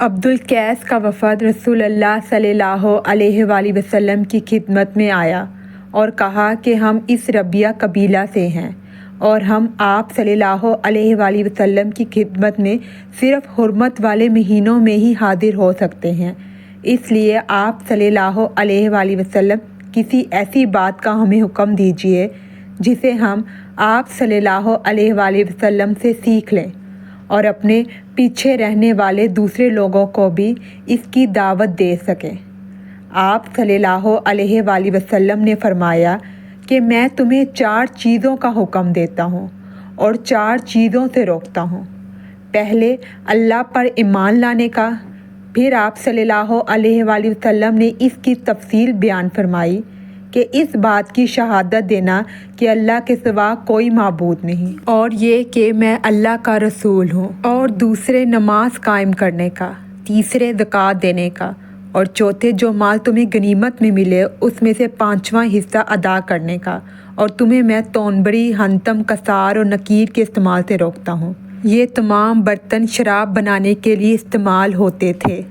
عبدالقیس کا وفد رسول اللہ صلی اللہ علیہ وآلہ وسلم کی خدمت میں آیا اور کہا کہ ہم اس ربیہ قبیلہ سے ہیں اور ہم آپ صلی اللہ علیہ وآلہ وسلم کی خدمت میں صرف حرمت والے مہینوں میں ہی حاضر ہو سکتے ہیں، اس لیے آپ صلی اللہ علیہ وآلہ وسلم کسی ایسی بات کا ہمیں حکم دیجیے جسے ہم آپ صلی اللہ علیہ وآلہ وسلم سے سیکھ لیں اور اپنے پیچھے رہنے والے دوسرے لوگوں کو بھی اس کی دعوت دے سکیں۔ آپ صلی اللہ علیہ وآلہ وسلم نے فرمایا کہ میں تمہیں 4 چیزوں کا حکم دیتا ہوں اور 4 چیزوں سے روکتا ہوں۔ پہلے اللہ پر ایمان لانے کا۔ پھر آپ صلی اللہ علیہ وآلہ وسلم نے اس کی تفصیل بیان فرمائی کہ اس بات کی شہادت دینا کہ اللہ کے سوا کوئی معبود نہیں اور یہ کہ میں اللہ کا رسول ہوں، اور دوسرے نماز قائم کرنے کا، تیسرے زکوٰۃ دینے کا، اور چوتھے جو مال تمہیں غنیمت میں ملے اس میں سے 5واں حصہ ادا کرنے کا، اور تمہیں میں تونبری، ہنتم، کسار اور نکیر کے استعمال سے روکتا ہوں۔ یہ تمام برتن شراب بنانے کے لیے استعمال ہوتے تھے۔